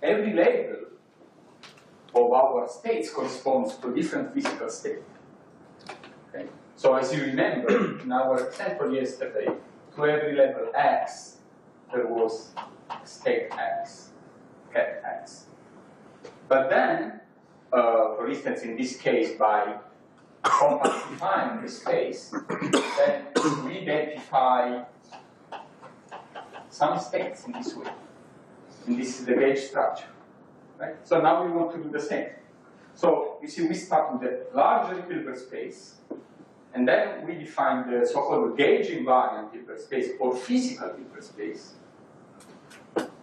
every label of our states corresponds to a different physical state. Okay? So as you remember, in our example yesterday, to every level x, there was state x, ket x. But then, for instance, in this case, by compactifying the space, then we identify some states in this way. And this is the gauge structure. Right? So now we want to do the same. So you see, we start with a larger Hilbert space, and then we define the so-called gauge invariant Hilbert space or physical Hilbert space,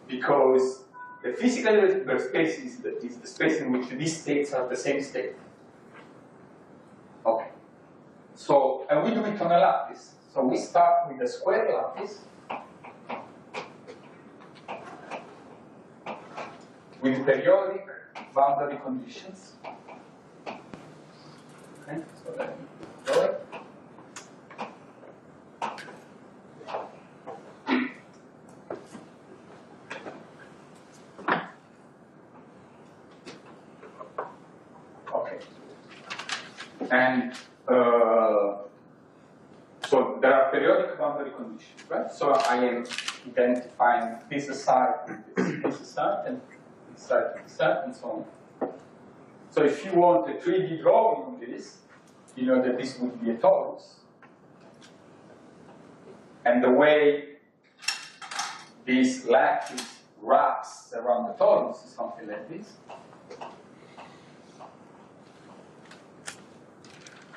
because the physical Hilbert space is the space in which these states are the same state. Okay. So, and we do it on a lattice. So we start with a square lattice with periodic boundary conditions. Okay, so let me draw it. Okay. And so there are periodic boundary conditions, right? So I am identifying this aside, this aside, and this side, and so on. So if you want a 3D drawing of this, you know that this would be a torus. And the way this lattice wraps around the torus is something like this.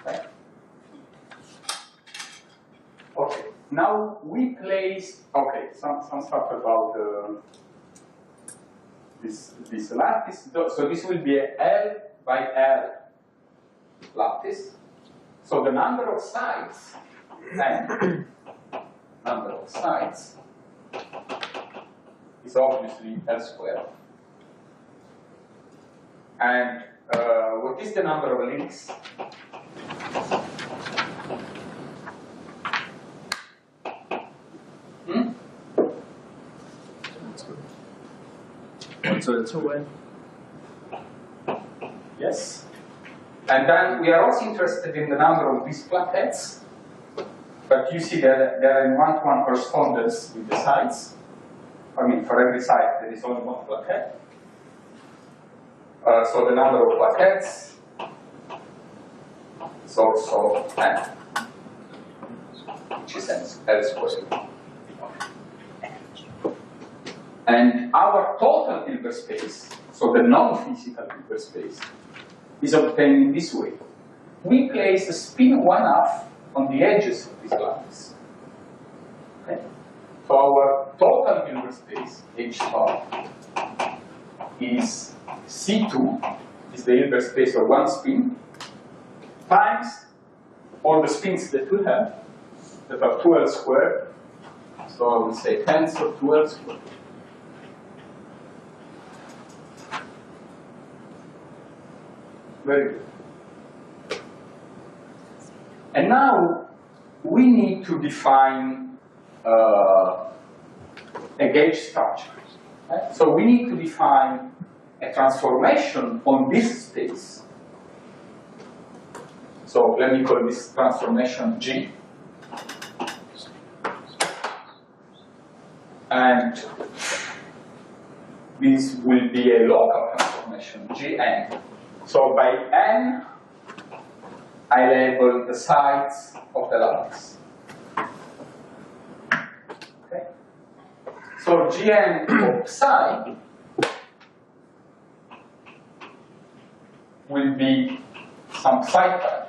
Okay. Okay. Now we place, okay, some stuff about this lattice. So this will be a L by L lattice. So the number of sides, n, number of sides, is obviously L squared. And what is the number of links? Yes. And then we are also interested in the number of these plaquettes. But you see that they are in one-to-one correspondence with the sides. I mean, for every side, there is only one plaquette. So the number of plaquettes is also n, which is L squared. And our total Hilbert space, so the non-physical Hilbert space, is obtained in this way. We place a spin 1/2 on the edges of this lattice. Okay? So our total Hilbert space, H star, is C2, is the Hilbert space of one spin, times all the spins that we have, that are 2L squared. So I will say tensor 2L squared. Very good. And now we need to define a gauge structure. Right? So we need to define a transformation on this space. So let me call this transformation G. And this will be a local transformation, Gn. So by n, I label the sides of the lattice. Okay. So Gn of psi will be some psi prime.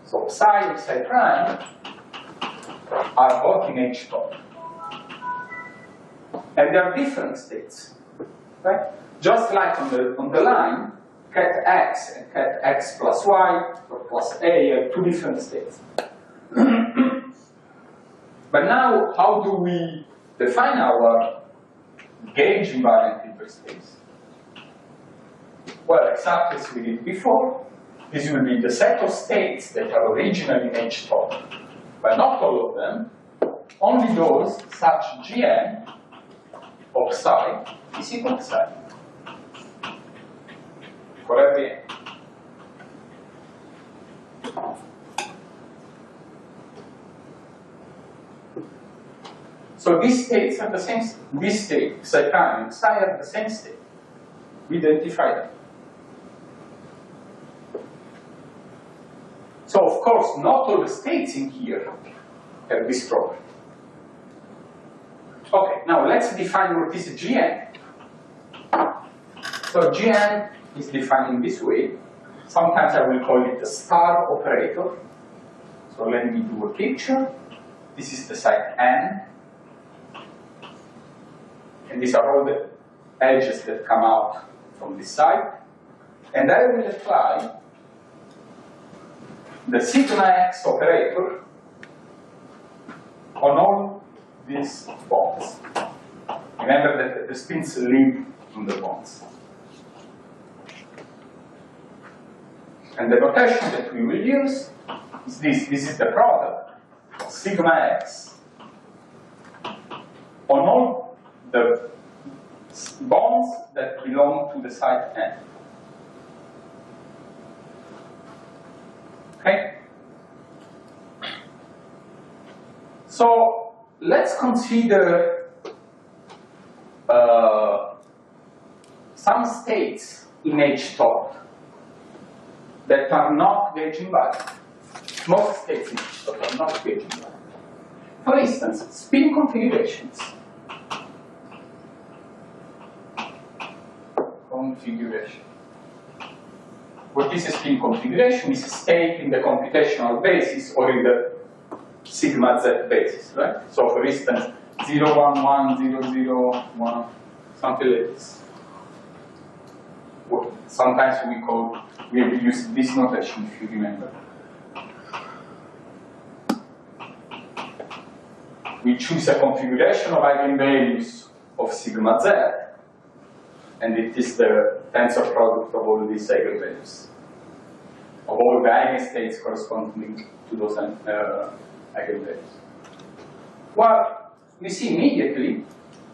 So psi of psi prime are both in H top. And there are different states, right? Just like on the line, ket x and ket x plus y or plus a are two different states. But now, how do we define our gauge invariant Hilbert space? Well, exactly as we did before, this will be the set of states that are originally in H top, but not all of them, only those such Gn of psi is equal to psi for every n. So these states are the same state. This state, psi prime and psi, are the same state. We identify them. So of course, not all the states in here have this property. Okay, now let's define what is Gn. So Gn is defined in this way. Sometimes I will call it the star operator. So let me do a picture. This is the site n. And these are all the edges that come out from this side. And I will apply the sigma x operator on all these bonds. Remember that the spins live on the bonds. And the notation that we will use is this. This is the product of sigma x on all the bonds that belong to the site n. Okay? So let's consider some states in H top that are not gauging value. Most states in H top are not gauging value. For instance, spin configurations. Configuration. What is a spin configuration? Is a state in the computational basis or in the sigma z basis, right? So for instance, 0, 1, 1, 0, 0, 1, something like this. Well, sometimes we have used this notation, if you remember. We choose a configuration of eigenvalues of sigma z, and it is the tensor product of all these eigenvalues, of all the eigenstates corresponding to those eigenvalues. Well, we see immediately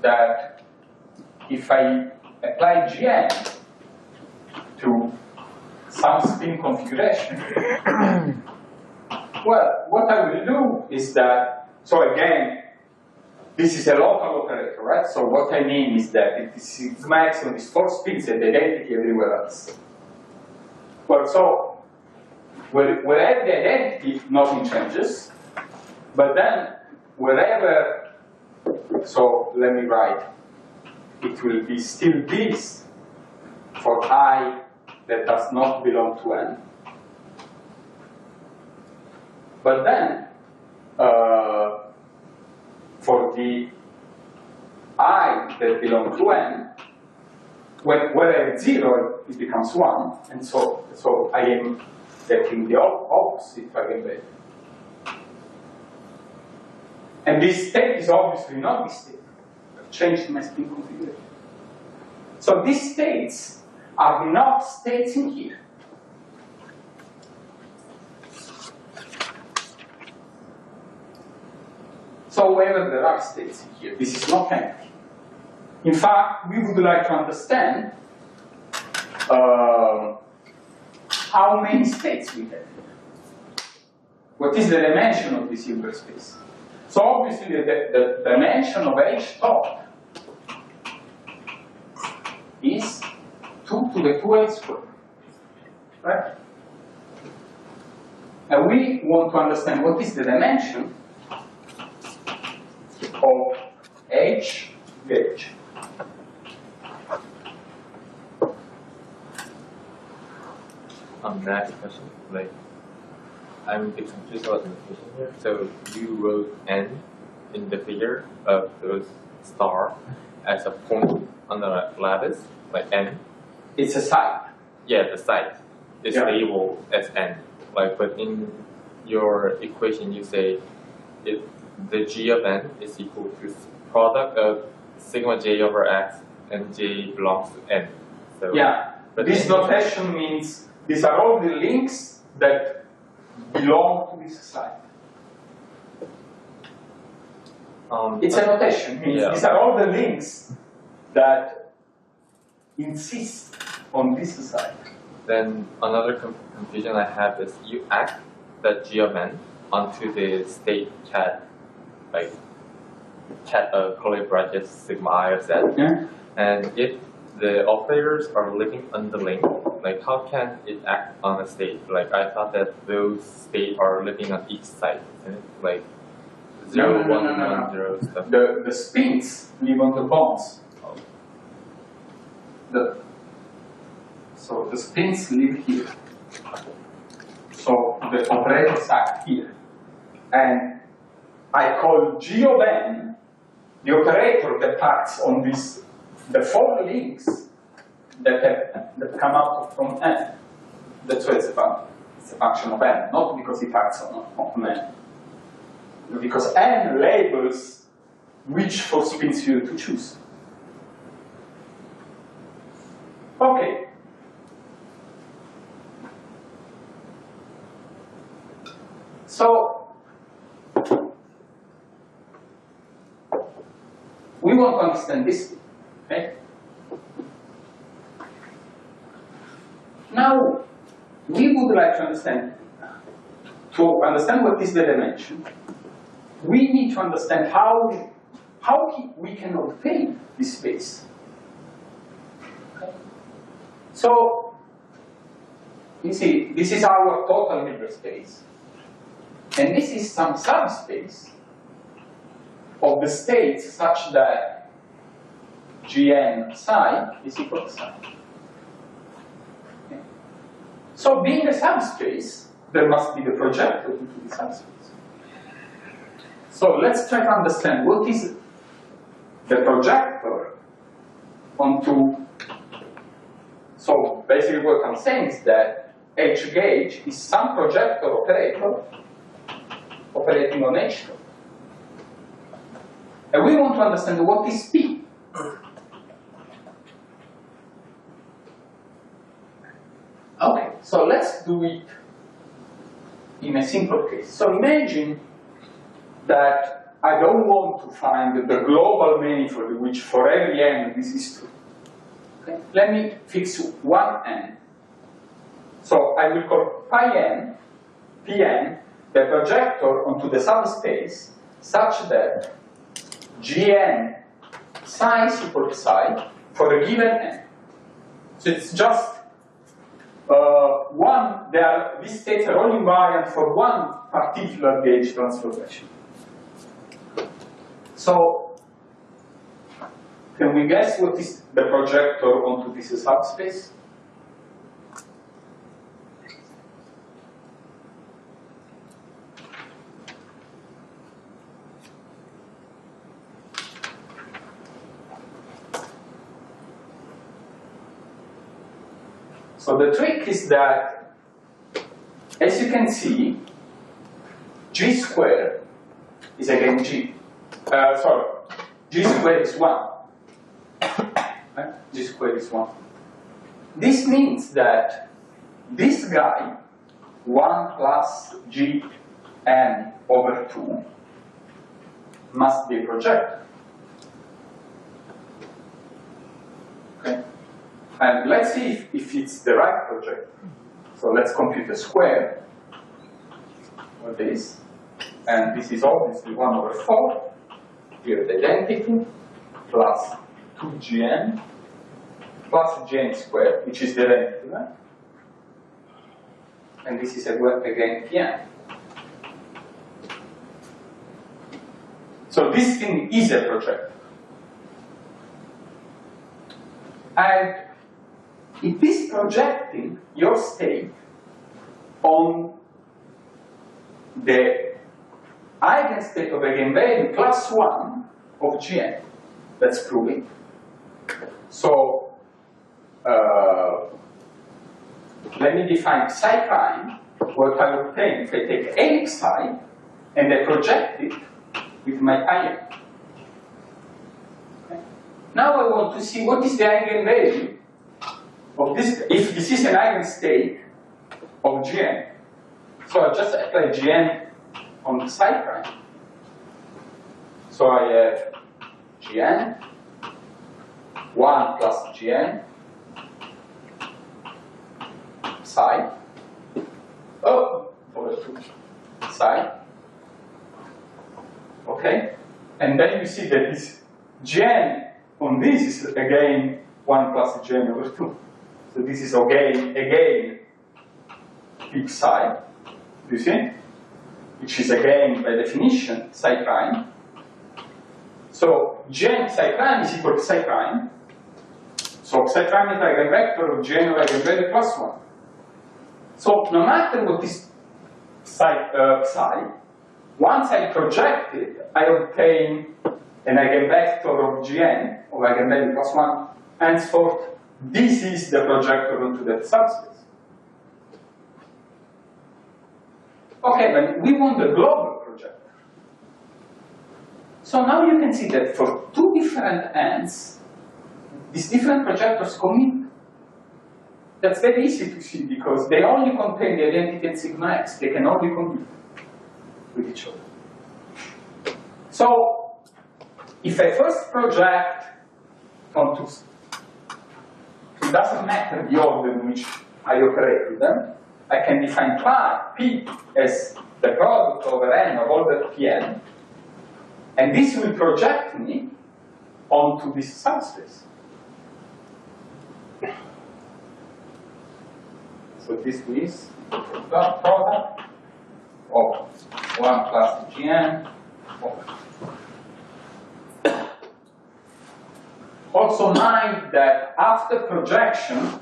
that if I apply Gn to some spin configuration, well, what I will do is that, so again, this is a local operator, right? So what I mean is that it is sigma x on these 4 spins and identity everywhere else. Well, so we'll have the identity, nothing changes, but then wherever, so let me write, it will be still this for I that does not belong to n. But then, for the I that belong to n, when I have 0, it becomes 1, and so I am getting the opposite eigenvalue. And this state is obviously not this state. I've changed my spin configuration. So these states are not states in here. So wherever there are states in here, this is not empty. In fact, we would like to understand how many states we have. What is the dimension of this Hilbert space? So obviously the dimension of H top is 2 to the 2L squared, right? And we want to understand what is the dimension of H gauge. Next question, like, I'm a bit confused about the notation here. So you wrote n in the figure of those star as a point on the lattice, like n. It's a site. Yeah, the site is labeled as n. Like, but in your equation, you say if the g of n is equal to product of sigma j over x and j belongs to n. So yeah, but this notation means these are all the links that belong to this site. It's a notation. Means these are all the links that insist on this side. Then another confusion I have is you act the G of n onto the state cat, like cat curly brackets sigma I of z. Yeah. And if the operators are living underlink, like how can it act on a state? Like I thought that those states are living on each side, isn't it? Like 0, 1, 1, 0 stuff. The spins live on the bonds. So the spins live here. So the operators act here. And I call G of n the operator that acts on this, the 4 links that come out from n. That's why it's a function of n, not because it acts on n. Because n labels which 4 spins you to choose. Okay. So we want to understand this, okay? Now we would like to understand what is the dimension. We need to understand how we can obtain this space. Okay. So you see, this is our total Hilbert space. And this is some subspace of the states such that Gn psi is equal to psi. Okay. So being a subspace, there must be the projector into the subspace. So let's try to understand what is the projector onto. So basically what I'm saying is that H gauge is some projector operator operating on H. And we want to understand what is P. Okay, so let's do it in a simple case. So imagine that I don't want to find the global manifold which for every n this is true. Okay? Let me fix one n. So I will call pi n, Pn, the projector onto the subspace such that Gn psi is equal to psi for a given n. So it's just these states are all invariant for one particular gauge transformation. So can we guess what is the projector onto this subspace? So the trick is that, as you can see, G squared is again G. G squared is 1. Right? G squared is 1. This means that this guy, 1 plus G n over 2, must be a projector. Okay? And let's see if it's the right projector. So let's compute the square of this. And this is obviously 1 over 4. Here the identity plus 2gn plus gn squared, which is the identity, right? And this is again Pn. So this thing is a projector. And it is projecting your state on the eigenstate of eigenvalue plus 1 of Gn. Let's prove it. So let me define psi prime. What I obtain if I take any psi and I project it with my ion. Okay. Now I want to see what is the eigenvalue of this, if this is an eigenstate of Gn. So I just apply Gn on the psi prime. So I have Gn 1 plus Gn psi, over 2 psi, okay? And then you see that this Gn on this is again 1 plus Gn over 2. So this is again p psi, you see? Which is again, by definition, psi prime. So Gn psi prime is equal to psi prime. So psi prime is eigenvector of Gn of eigenvalue plus 1. So no matter what is psi, once I project it, I obtain an eigenvector of Gn of eigenvalue plus 1. Henceforth, this is the projector onto that subspace. Okay, but we want the global projector. So now you can see that for two different ends, these different projectors commit. That's very easy to see because they only contain the identity at sigma x. They can only commit with each other. So if I first project onto, it doesn't matter the order in which I operate with them. I can define P as the product over n of order Pn, and this will project me onto this subspace. So this is the product of 1 plus Gn over. Also mind that after projection,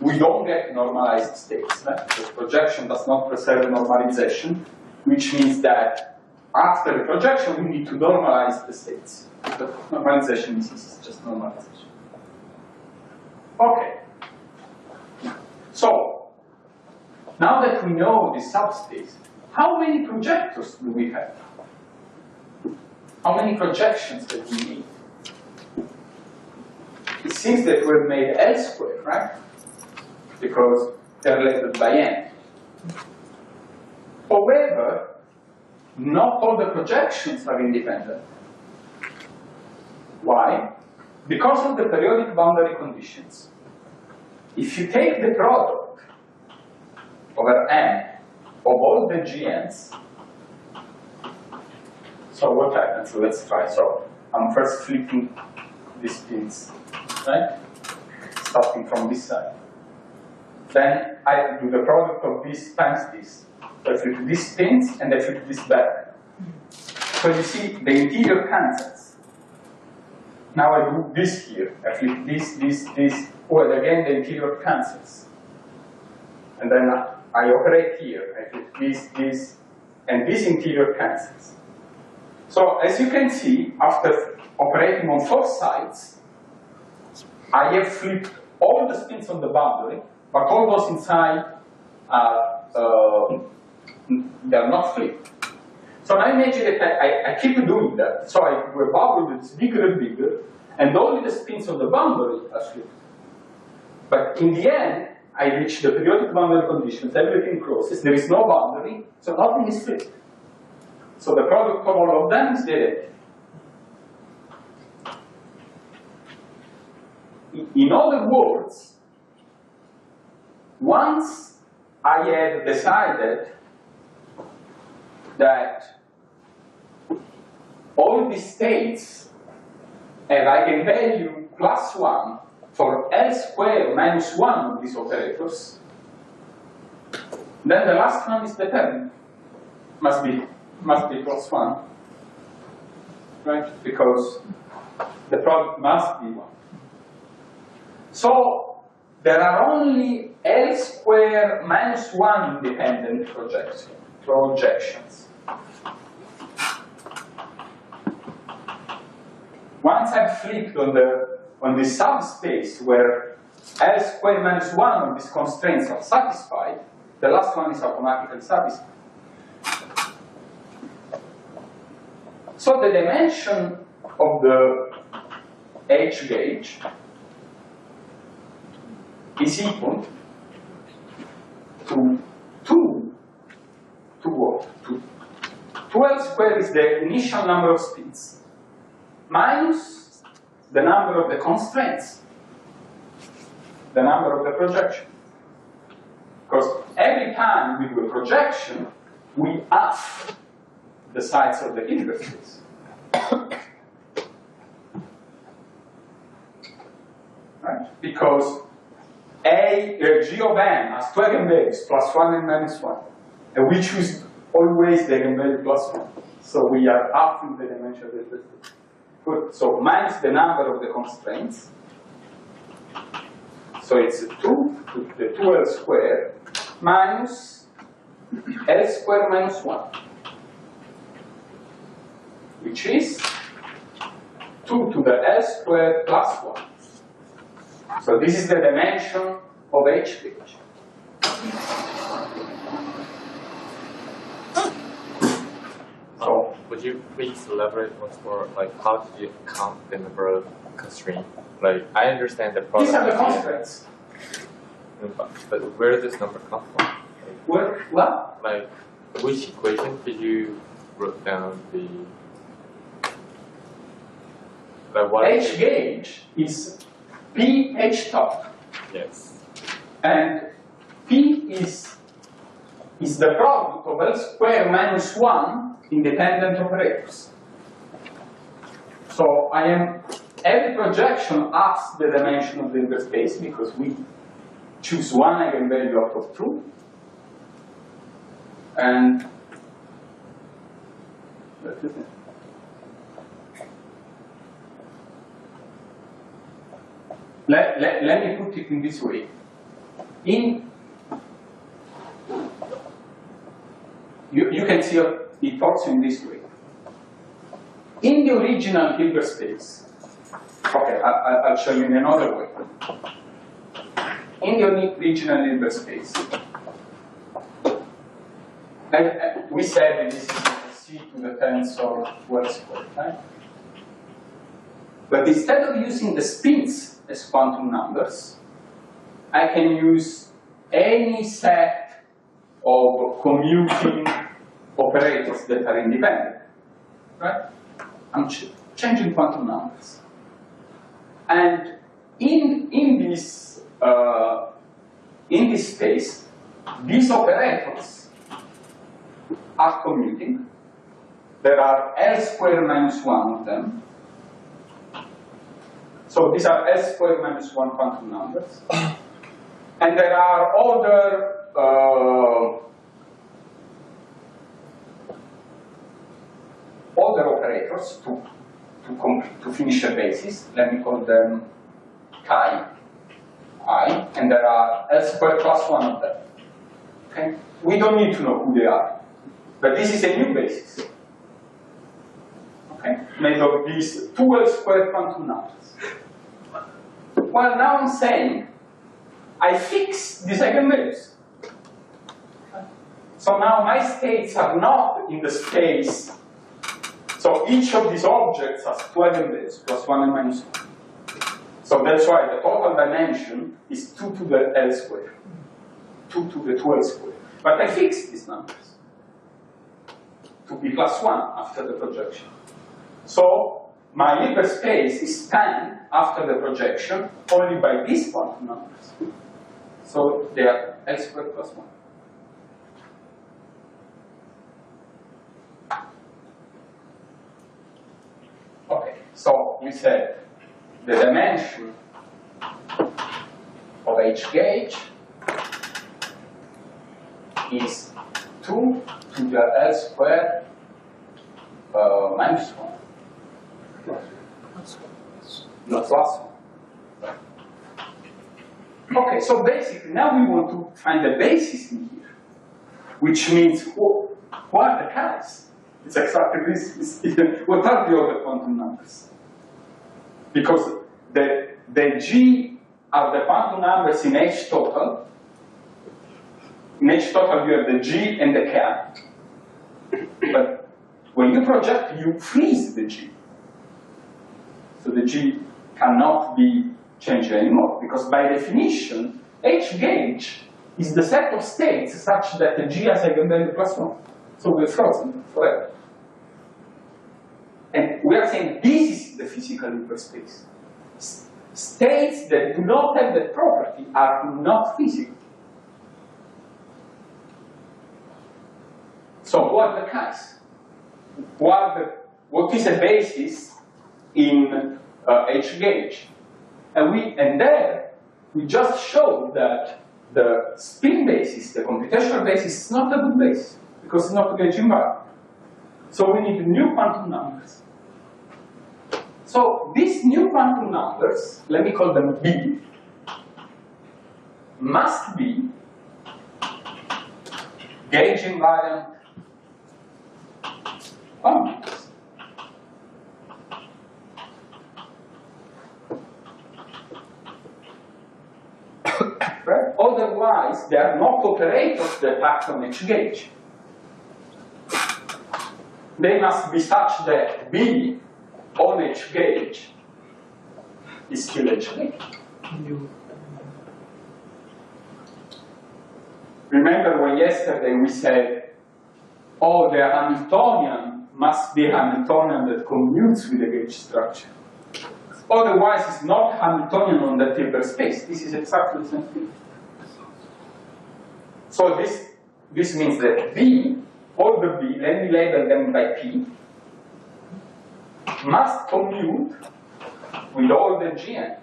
we don't get normalized states. Right? Because projection does not preserve normalization, which means that after the projection, we need to normalize the states. But normalization is just normalization. Okay. So, now that we know the subspace, how many projectors do we have? How many projections do we need? It seems that we've made L squared, right? Because they're related by n. However, not all the projections are independent. Why? Because of the periodic boundary conditions. If you take the product over n of all the GNs, so what happens? So let's try. So I'm first flipping these pins, right? Starting from this side. Then I do the product of this times this. So I flip these pins and I flip this back. So you see the interior cancels. Now I do this here. I flip this. Well, again the interior cancels. And then I operate here. I flip this, and this interior cancels. So as you can see, after operating on 4 sides, I have flipped all the spins on the boundary, but all those inside they're not flipped. So now imagine that I keep doing that. So I do a bubble that's bigger and bigger, and only the spins on the boundary are flipped. But in the end, I reach the periodic boundary conditions, everything closes, there is no boundary, so nothing is flipped. So the product of all of them is the identity. In other words, once I have decided that all these states have eigenvalue plus 1 for L squared minus 1 of these operators, then the last one is determined. Must be plus 1, right? Because the product must be 1. So there are only L squared minus 1 independent projections. Once I've flipped on the subspace where L squared minus 1 of these constraints are satisfied, the last one is automatically satisfied. So the dimension of the H gauge is equal to 2L squared is the initial number of spins, minus the number of the constraints, the number of the projection. Because every time we do a projection, we half the size of the Hilbert space. Right? Because G of n has two eigenvalues, +1 and -1. And we choose always the eigenvalue +1. So we are up in the dimension of the Hilbert space. Good. So minus the number of the constraints. So it's 2 to the 2L squared minus L squared minus 1. Which is 2 to the L squared plus 1. So this is the dimension of H gauge. So would you please elaborate once more, like how did you count the number of constraints? Like I understand the product. these are the constraints. But where does this number come from? Where, what? Like which equation did you wrote down the like what H gauge is P H top. Yes. And P is the product of L squared minus 1 independent operators. So every projection asks the dimension of the Hilbert space because we choose one eigenvalue out of 2. And let me put it in this way. You can see it also in this way. In the original Hilbert space, okay, I'll show you in another way. In the original Hilbert space, we said that this is C to the tensor 12 squared, right? But instead of using the spins as quantum numbers, I can use any set of commuting operators that are independent, right? I'm changing quantum numbers. And in this space, these operators are commuting. There are L squared minus 1 of them. So these are L squared minus 1 quantum numbers. And there are other operators to finish a basis. Let me call them chi, I, and there are L squared plus 1 of them. Okay? We don't need to know who they are. But this is a new basis. Okay? Made of these 2L squared quantum numbers. Well, now I'm saying I fix these eigenvalues. So now my states are not in the space. So each of these objects has two eigenvalues, +1 and -1. So that's why the total dimension is 2 to the L squared, 2 to the 2L squared. But I fixed these numbers to be +1 after the projection. So my Hilbert space is spanned after the projection only by these quantum numbers. So they are L squared plus 1. Okay, so we said the dimension of H gauge is 2 to the L squared minus 1. Not plus 1. Okay, so basically now we want to find the basis in here, which means what are the chi's? It's exactly this. What are the other quantum numbers? Because the G are the quantum numbers in H total. In H total you have the G and the K. But when you project, you freeze the G. So the G cannot be changed anymore, because by definition, H gauge is the set of states such that the G has eigenvalue +1. So we're frozen forever. And we are saying this is the physical Hilbert space. states that do not have that property are not physical. So what are the kinds? What is a basis in H-gauge? And there we just showed that the spin basis, the computational basis, is not a good basis because it's not a gauge environment. So we need new quantum numbers. So these new quantum numbers, let me call them B, must be gauge invariant quantities. Right? Otherwise, they are not operators that act on H-gauge. They must be such that B on H-gauge is still H-gauge. Remember when yesterday we said, oh, the Hamiltonian must be a Hamiltonian that commutes with the gauge structure. Otherwise, it's not Hamiltonian on the Hilbert space. This is exactly the same thing. So this means that B, all the B, let me label them by P, must commute with all the Gn.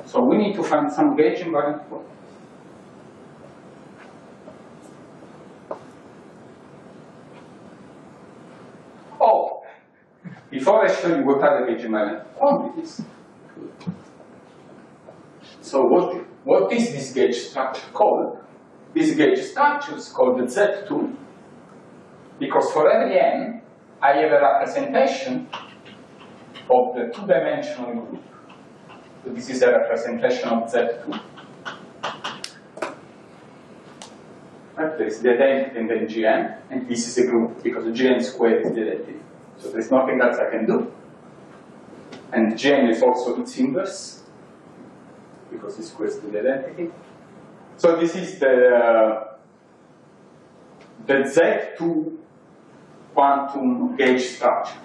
So we need to find some gauge invariant quantities. Oh, before I show you what are the gauge invariant quantities, so what is this gauge structure called? This gauge structure is called the Z2, because for every n, I have a representation of the two-dimensional group. So this is a representation of Z2. Right? There is the identity and then Gn, and this is a group because Gn squared is the identity. So there's nothing else I can do. And Gn is also its inverse because it squares to the identity. So this is the Z2 quantum gauge structure.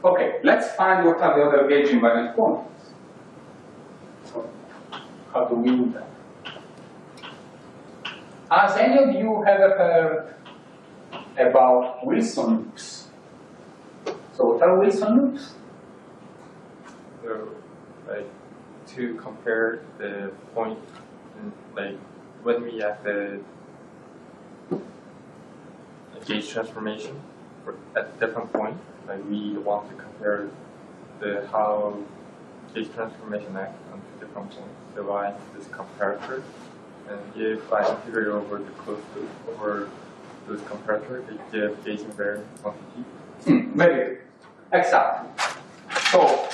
Okay, let's find what are the other gauge invariant quantities. So, how do we do that? Has any of you ever heard about Wilson loops? So, what are Wilson loops? So, like, to compare the point, like, when we have the gauge transformation at different points, like we want to compare how gauge transformation acts on different points. So I use this comparator, and if I integrate over the closed loop over this comparator, it gives gauge invariant quantity. Very good. Exactly. So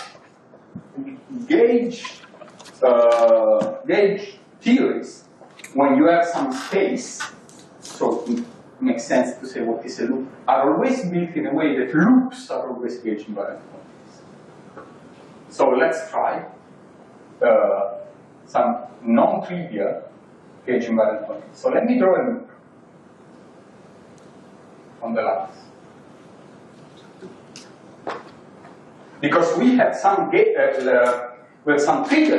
gauge theories, when you have some space, so it makes sense to say what is a loop, are always built in a way that loops are always gauge invariant quantities. So let's try some non-trivial gauge invariant quantities. So let me draw a loop on the lines. Because we have some trivial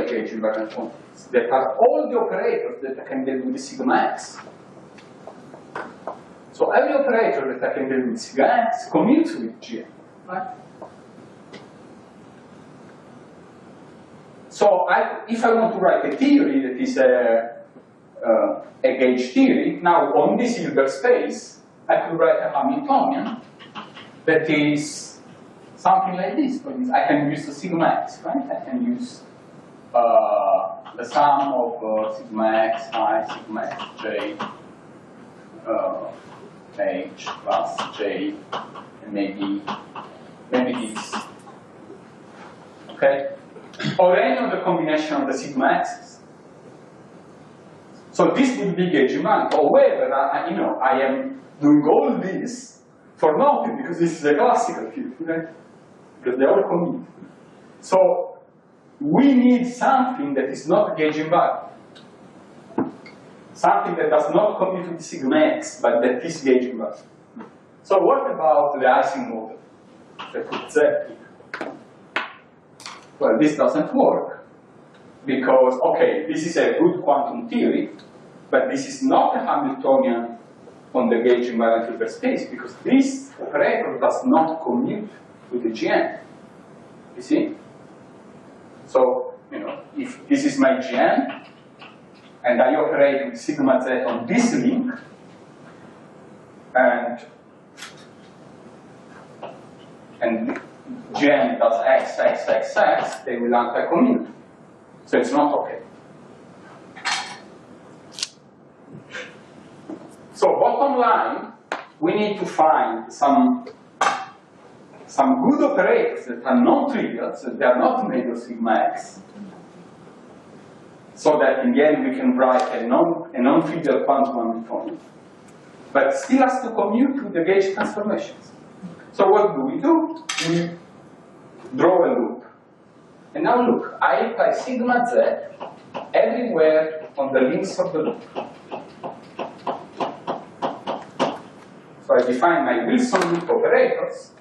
gauge invariant quantities that are all the operators that I can deal with the sigma x. So every operator that I can deal with sigma x commutes with Gn, right? So if I want to write a theory that is a gauge theory, now on this Hilbert space, I could write a Hamiltonian that is something like this. For instance, I can use the sigma x, right? I can use the sum of sigma x I sigma x j h plus j, and maybe this. Okay? Or any of the combination of the sigma x's. So this would be gauge invariant. However, I am doing all this for nothing because this is a classical theory, right? Because they all commute. So we need something that is not gauge invariant. something that does not commute with sigma x, but that is gauge invariant. So what about the Ising model that put Z here? Well, this doesn't work because, okay, this is a good quantum theory, but this is not a Hamiltonian on the gauge invariant Hilbert space because this operator does not commute with the Gn. You see? So, you know, if this is my Gn, and I operate with sigma z on this link, and Gn does x, x, x, x, they will anti-commute. So it's not okay. So bottom line, we need to find some good operators that are non-trivial, so they are not made of sigma x, so that in the end we can write a non-trivial quantum Hamiltonian, but still has to commute with the gauge transformations. So what do? We draw a loop. And now look, I apply sigma z everywhere on the links of the loop. So I define my Wilson loop operators,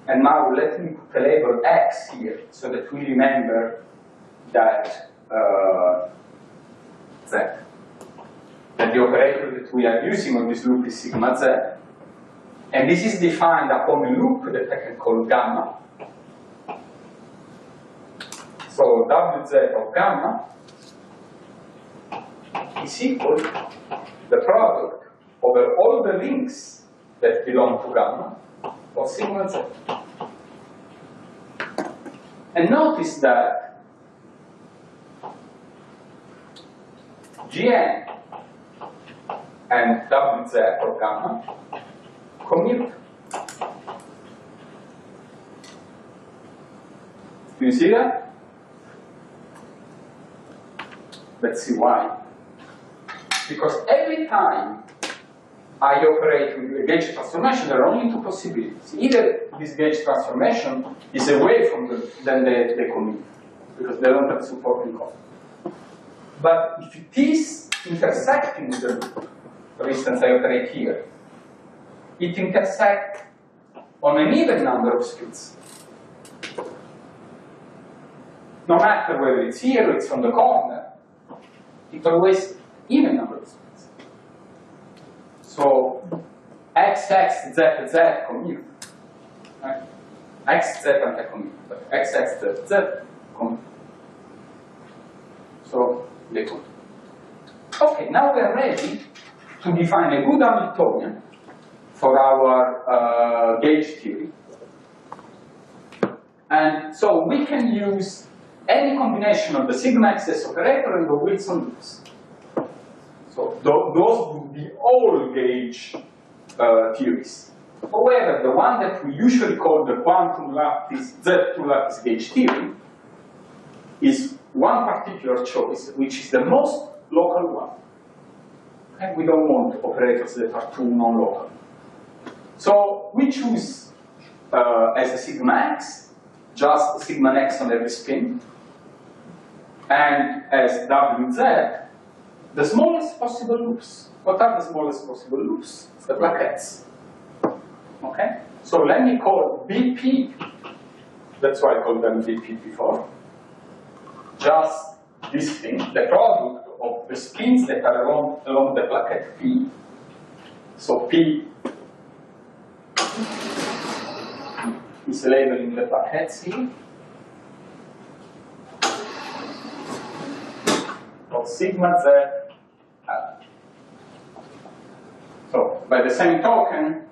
and now let me put a label x here, so that we remember that z. And the operator that we are using on this loop is sigma z. And this is defined upon a loop that I can call gamma. So Wz of gamma is equal to the product over all the links that belong to gamma of sigma z. And notice that Gn and Wz of gamma commute. Do you see that? Let's see why. Because every time I operate with a gauge transformation, there are only two possibilities. Either this gauge transformation is away from then they commute, because they don't have supporting cost. But if it is intersecting with the loop, for instance, I operate here, it intersects on an even number of spins. No matter whether it's here or it's on the corner, it's always even number of spins. So x, x, z, z commute. Right? X, z anti-commute, but x, x, z, z commute. So they commute. Okay, now we are ready to define a good Hamiltonian for our gauge theory. And so we can use any combination of the sigma xs operator and the Wilson loops. So those would be all gauge theories. However, the one that we usually call the quantum lattice, Z2 lattice gauge theory, is one particular choice, which is the most local one. And we don't want operators that are too non-local. So we choose as a sigma x, just sigma x on every spin, and as Wz, the smallest possible loops. What are the smallest possible loops? It's the plaquettes. Okay? So let me call BP, that's why I called them BP before, just this thing, the product of the spins that are along the plaquette P. So P is labeling the plaquettes here. Of sigma z. So by the same token,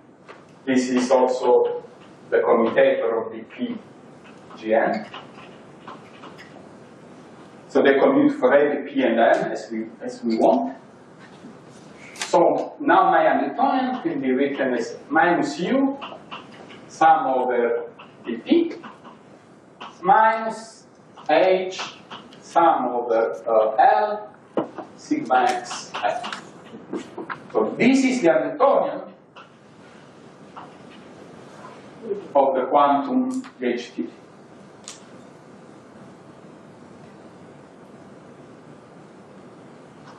this is also the commutator of BP Gn. So they commute for every P and M as we want. So now my Hamiltonian can be written as minus U sum over dp minus H sum over L sigma x f. So this is the Hamiltonian of the quantum gauge theory.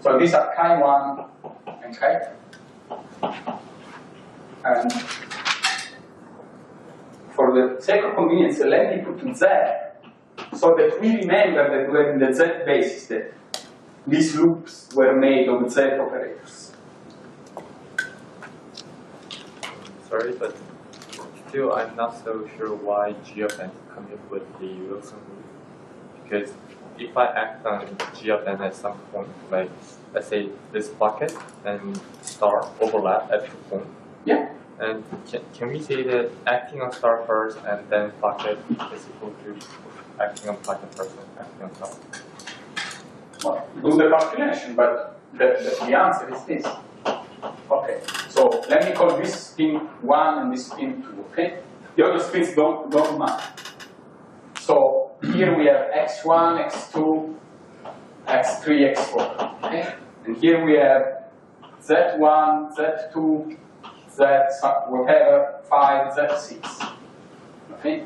So these are chi1 and chi2. And for the sake of convenience, let me put z, so that we remember that we're in the z basis, that these loops were made of z operators. Sorry, but still I'm not so sure why g of n commute with the Wilson loop. Because if I act on g of n at some point, like let's say this bucket and star overlap at 2 points. Yeah. And can we say that acting on star first and then bucket is equal to acting on bucket first and acting on star? Well, do the calculation, but the answer is this. Okay, so let me call this spin 1 and this spin 2, okay? The other spins don't matter. So here we have x1, x2, x3, x4, okay? And here we have z1, z2, z whatever, 5, z6, okay?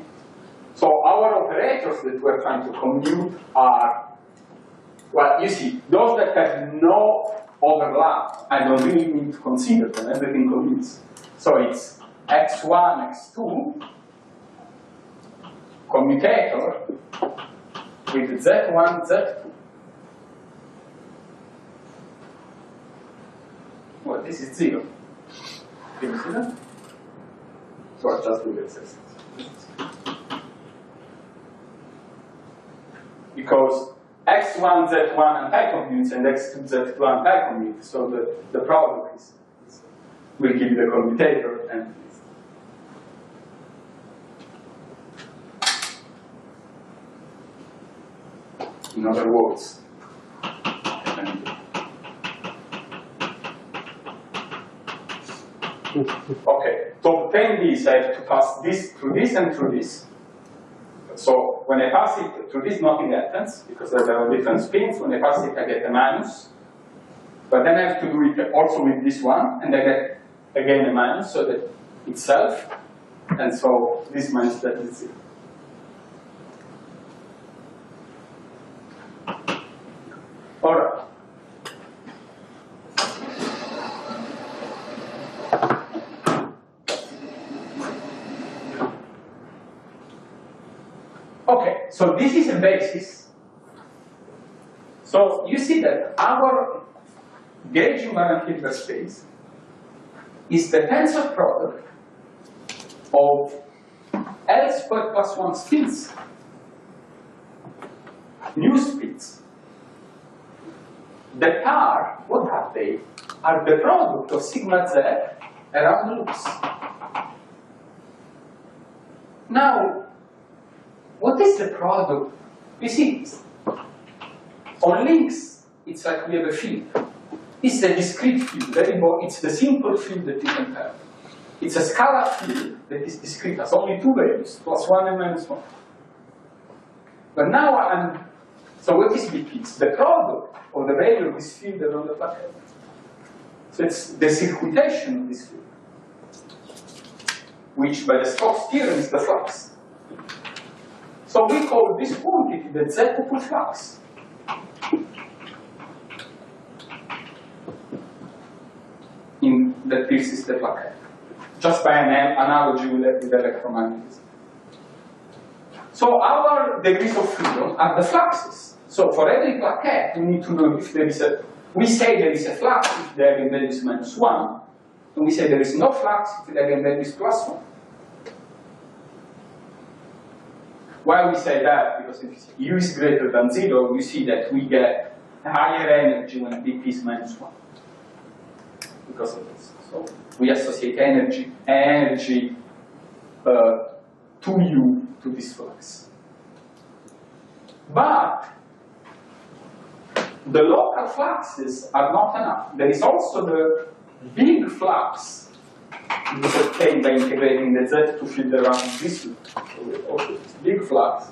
So our operators that we're trying to commute are, well, you see, those that have no overlap, I don't really need to consider them, everything commutes. So it's x1, x2, commutator with z1, z2. Well, this is 0. Can you see that? So I'll just do the exercise. Because x1, z1 anti-commutes and x2, z2 anti-commute, so the product is will give you the commutator and in other words. Okay, to obtain this, I have to pass this through this and through this. So when I pass it through this, nothing happens because there are different spins. When I pass it, I get a minus. But then I have to do it also with this one, and I get again a minus, so that itself. And so this minus that is 0. All right. Okay, so this is a basis. So you see that our gauge invariant Hilbert space is the tensor product of L squared plus 1 spins, new spins, that are, what are they? Are the product of sigma z around loops. Now, what is the product? You see, on links, it's like we have a field. It's a discrete field, it's the simple field that you can have. It's a scalar field that is discrete, has only 2 values, plus 1 and minus 1. But now so what is BP? It's the product of the value of this field around the placket. So it's the circuitation of this field, which by the Stokes theorem is the flux. So we call this quantity the Z-tuple flux. That pierces the plaquette, just by an analogy with electromagnetism. So our degrees of freedom are the fluxes. So for every plaquette, we need to know if there is we say there is a flux if the eigenvalue is -1, and we say there is no flux if the eigenvalue is +1. Why we say that? Because if U is greater than 0, you see that we get a higher energy when BP is -1. Because of this. So we associate energy to U to this flux. But the local fluxes are not enough. There is also the big flux which is obtained by integrating the Z to field around this loop. So we have also this big flux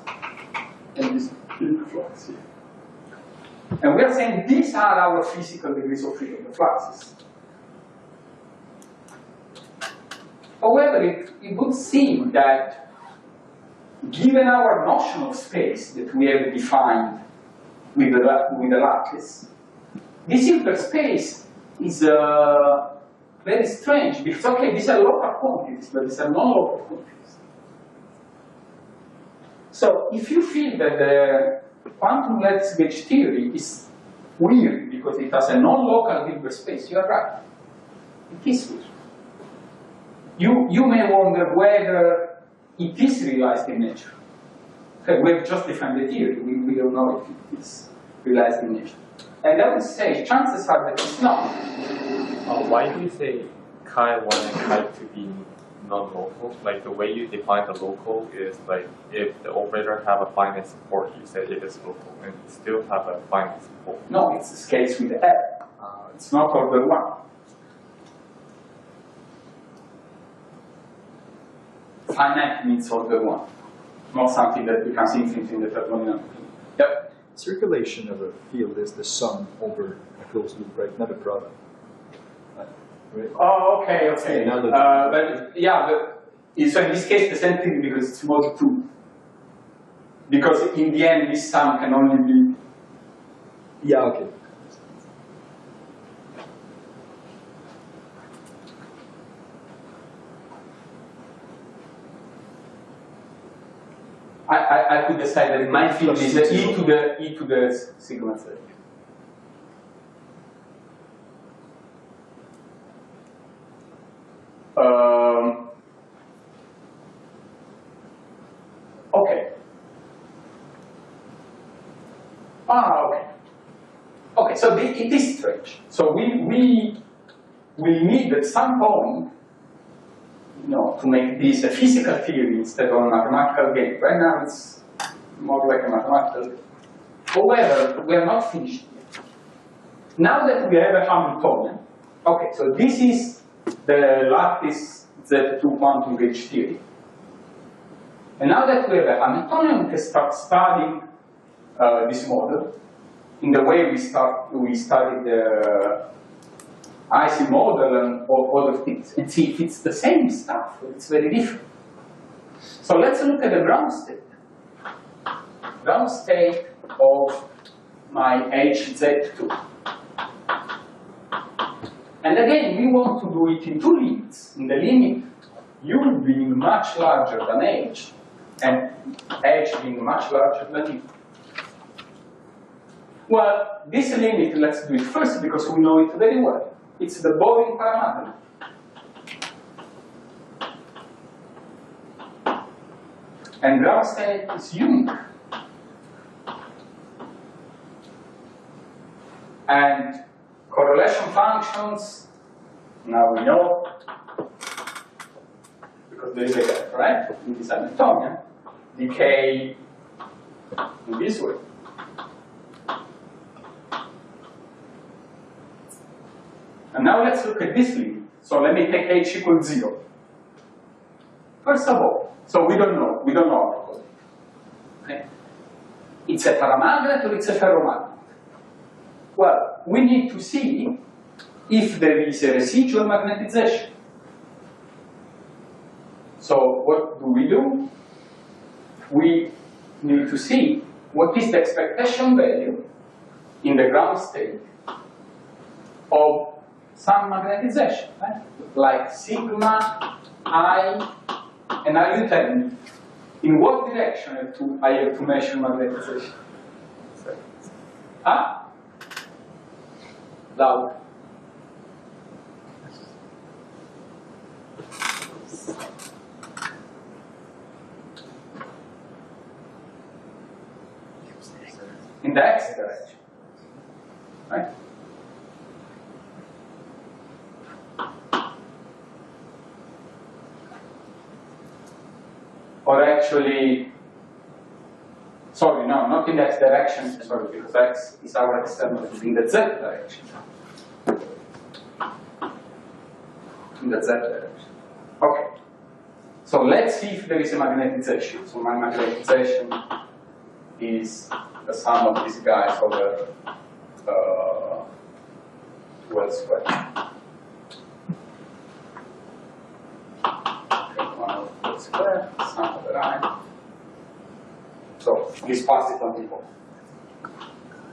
and this big flux here. And we are saying these are our physical degrees of freedom, the fluxes. However, it would seem that given our notion of space that we have defined with the lattice, this Hilbert space is very strange because, okay, these are local quantities, but these are non-local quantities. So if you feel that the quantum lattice gauge theory is weird because it has a non-local Hilbert space, you are right. It is weird. You may wonder whether it is realized in nature. Okay, we have just defined the theory. We don't know if it is realized in nature. And I would say chances are that it's not. Why do you say chi1 and chi2 being non-local? Like the way you define the local is like if the operator have a finite support, you say it is local, and still have a finite support. No, it's scales with F. It's not order 1. Finite means order 1, not something that becomes infinite in the third polynomial. Yep. Circulation of a field is the sum over a closed loop, right? Not a product. Right? Oh, okay, okay. So But yeah, so in this case, the same thing because it's mod 2. Because in the end, this sum can only be. Yeah, okay. I could decide that my field is e to the sigma z. Okay. Okay. Okay. So it is strange. So we need at some point, to make this a physical theory instead of a mathematical game. Right now it's more like a mathematical game. However, we are not finished yet. Now that we have a Hamiltonian, okay, so this is the lattice Z2 quantum gauge theory. And now that we have a Hamiltonian, we can start studying this model in the way we studied the IC model and all other things, and see if it's the same stuff or it's very different. So let's look at the ground state. Ground state of my HZ2. And again, we want to do it in two limits. In the limit U being much larger than H, and H being much larger than U. Well, this limit, let's do it first because we know it very well. It's the Bowling parameter. And ground state is unique. And correlation functions, now we know, because there is a gap, right? In this Hamiltonian, decay in this way. And now let's look at this limit. So let me take H equals 0. First of all, so we don't know our proposal. Okay? It's a paramagnet or it's a ferromagnet? Well, we need to see if there is a residual magnetization. So what do? We need to see what is the expectation value in the ground state of some magnetization, right? Like sigma, I, and now you tell me, in what direction I have to measure magnetization? Huh? Loud. In the x direction, right? Or actually, sorry, no, not in the x direction, sorry, because x is our external, in the z direction. In the z direction. Okay. So let's see if there is a magnetization. So my magnetization is the sum of these guys over 12 squared. Square, sum of the line. So this passes on people.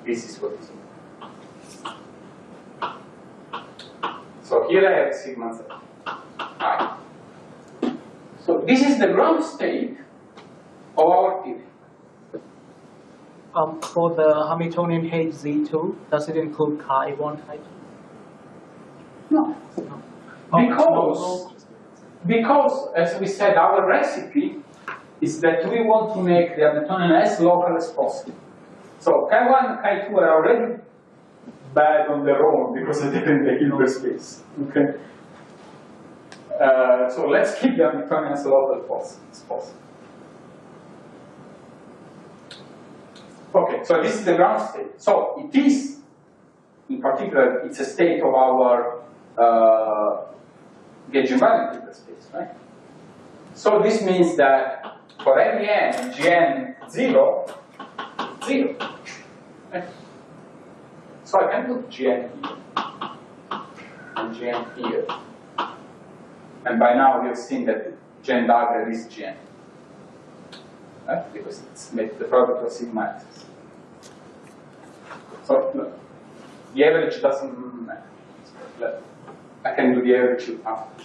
This is what is. here I have sigma z I. So this is the ground state of our theory. For the Hamiltonian H-Z2, does it include chi-1, chi-2? No. Because, as we said, our recipe is that we want to make the Hamiltonian as local as possible. So chi1 and chi2 are already bad on their own because they're in the Hilbert space. Okay. So let's keep the Hamiltonian as local as possible. Okay, so this is the ground state. So it is, in particular, it's a state of our gauge invariant Hilbert space, right? So this means that for every n, Gn 0, 0. Right? So I can put Gn here and Gn here. And by now we have seen that Gn dagger is Gn. Right? Because it's the product of sigma axis. So look, the average doesn't matter. I can do the average after.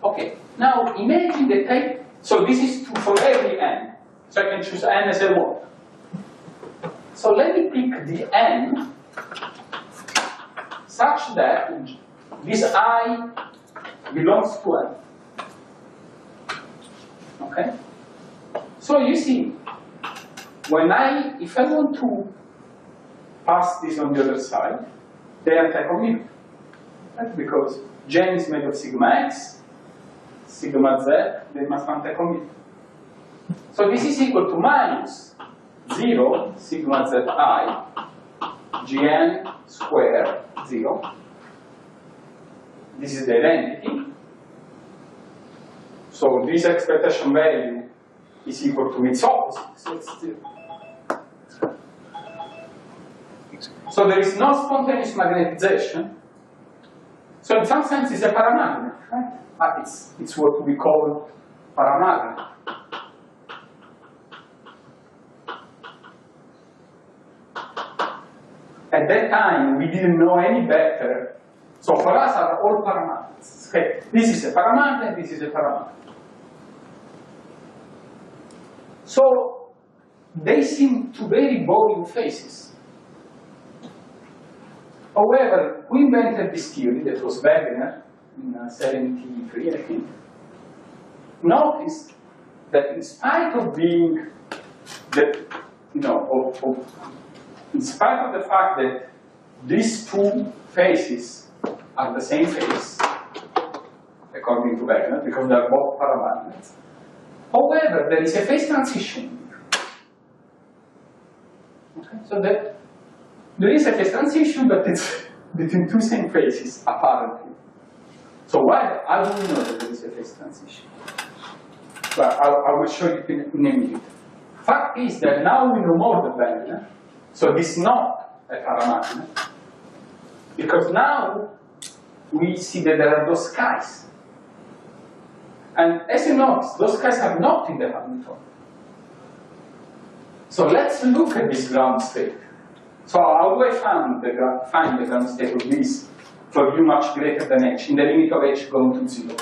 Okay, now imagine the type. So this is true for every n. So I can choose n as I want. So let me pick the n such that this I belongs to n. Okay? So you see, if I want to pass this on the other side, they are anti-commutative. Right? Because Gn is made of sigma x, sigma z, they must anti-commutative. So this is equal to minus 0 sigma zi Gn square 0. This is the identity. So this expectation value is equal to its opposite, so it's 0. So there is no spontaneous magnetization. So in some sense it's a paramagnet, right? But it's what we call paramagnet. At that time, we didn't know any better. So for us, are all paramagnets. Okay, this is a paramagnet, this is a paramagnet. So they seem to very boring phases. However, who invented this theory? That was Wegener in 73, I think. Noticed that in spite of being in spite of the fact that these two phases are the same phase, according to Wegener, because they are both paramagnets. However, there is a phase transition. Okay? So there is a phase transition, but it's between two same phases, apparently. So why? How do we know that there is a phase transition? Well, I will show you in a minute. Fact is that now we know more than Wegener. So this is not a paramagnet, because now we see that there are those skies. And as you notice, those skies are not in the Hamiltonian. So let's look at this ground state. So how do I find the ground state of this for u much greater than h, in the limit of h going to 0?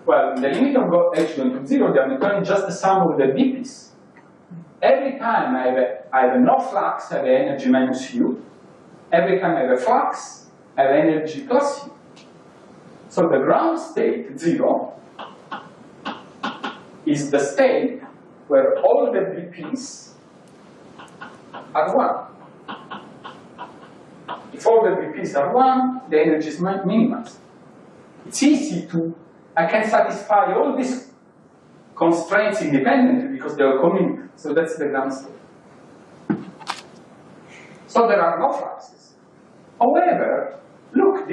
Well, in the limit of h going to 0, the Hamiltonian is just the sum of the dp's. Every time I have a no flux, I have energy minus u. Every time I have a flux, I have energy plus u. So the ground state, 0, is the state where all the dp's are 1. If all the dp's are 1, the energy is minimized. It's easy to, I can satisfy all these constraints independently because they are commutative. So that's the ground state. So there are no fluxes. However, look,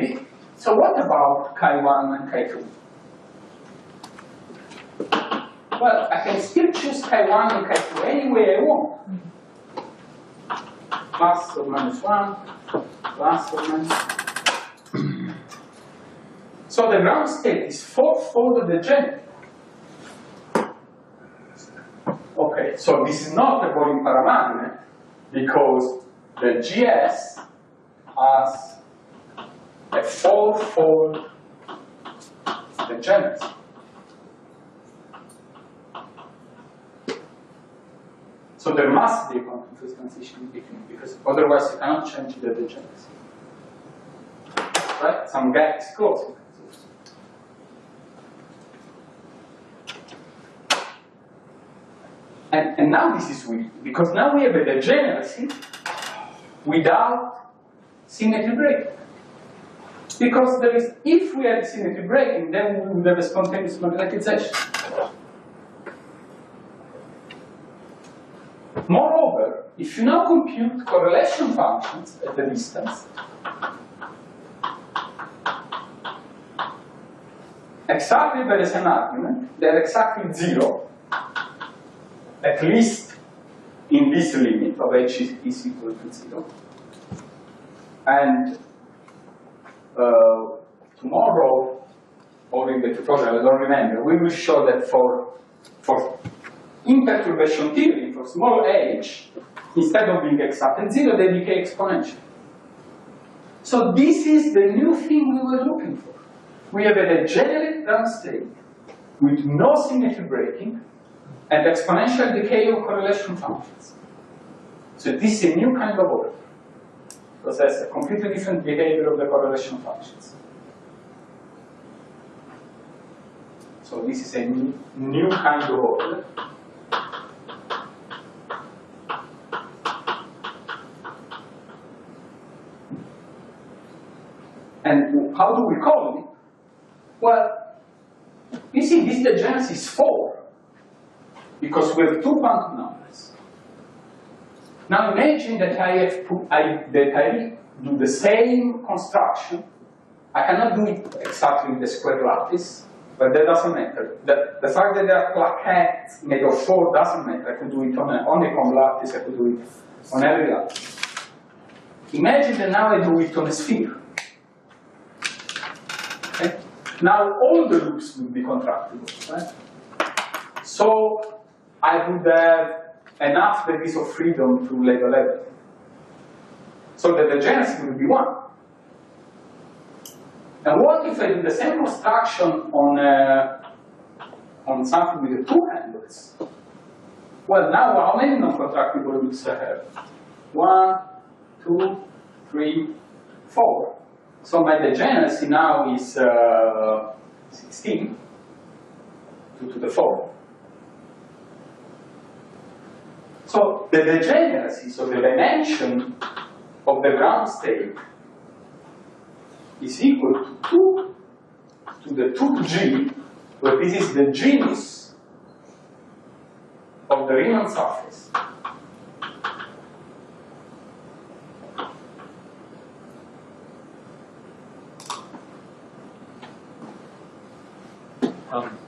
so what about chi1 and chi2? Well, I can still choose chi1 and chi2 any way I want. Plus or minus 1, plus or minus. So the ground state is fourfold degenerate. Okay, so this is not a boring paramagnet because the GS has a four-fold degeneracy. So there must be a quantum phase transition in between, because otherwise you cannot change the degeneracy. Right? Some gap is closing. And now this is weird, because now we have a degeneracy without symmetry breaking. Because there is, if we had symmetry breaking, then we would have a spontaneous magnetization. Moreover, if you now compute correlation functions at the distance, exactly by the same argument, they're exactly zero, at least in this limit of h is equal to 0. And tomorrow, or in the tutorial, I don't remember, we will show that for imperturbation theory, for small h, instead of being exact at 0, they decay exponentially. So this is the new thing we were looking for. We have a degenerate ground state with no symmetry breaking and exponential decay of correlation functions. So this is a new kind of order, because that's a completely different behavior of the correlation functions. So this is a new kind of order. And how do we call it? Well, you see, this degeneracy is 4, because we have 2 quantum numbers. Now imagine that I do the same construction. I cannot do it exactly with the square lattice, but that doesn't matter. The fact that there are plaquettes made of 4 doesn't matter. I could do it on a honeycomb lattice, I could do it on every lattice. Imagine that now I do it on a sphere. Okay? Now all the loops would be contractible, right? So I would have enough degrees of freedom to label everything. So the degeneracy will be 1. And what if I do the same construction on something with 2 handles? Well, now how many non-contractible loops I have? 1, 2, 3, 4. So my degeneracy now is 16 to the 4. So the degeneracy, so the dimension of the ground state is equal to 2 to the 2g, where this is the genus of the Riemann surface.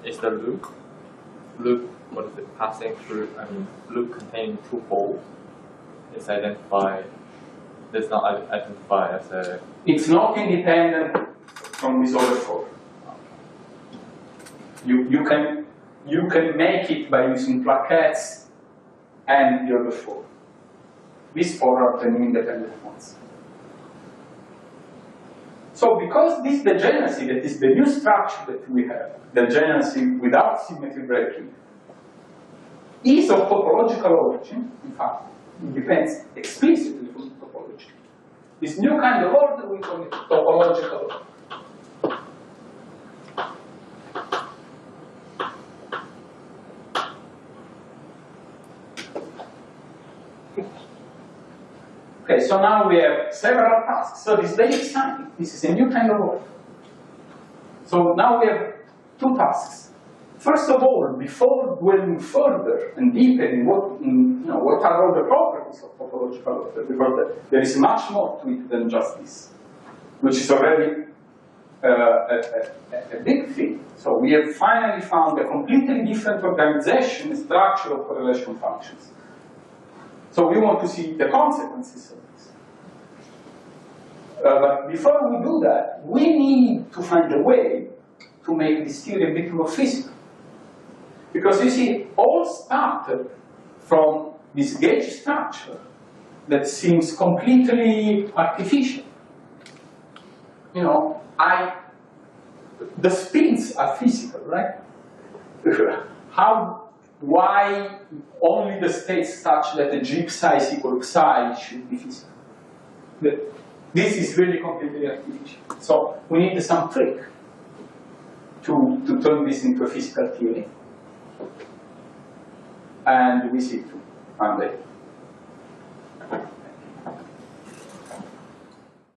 Is the loop, what is it, passing through, loop containing 2 poles is identified, does not identify as a... It's not independent from this order 4. You can make it by using plaquettes and the order 4. These 4 are the independent ones. So because this degeneracy, that is the new structure that we have, degeneracy without symmetry breaking, is of topological origin, in fact, it depends explicitly on topology. This new kind of order, we call it topological order. Okay, so now we have several tasks. So this is very exciting. This is a new kind of order. So now we have 2 tasks. First of all, before going further and deeper in what are all the properties of topological order, because there is much more to it than just this, which is already a big thing. So we have finally found a completely different organization and structure of correlation functions. So we want to see the consequences of this. But before we do that, we need to find a way to make this theory a bit more physical. Because you see, all started from this gauge structure that seems completely artificial. you know, the spins are physical, right? Why only the states such that the G psi is equal to psi should be physical? This is really completely artificial. So we need some trick to turn this into a physical theory. And we see it one day.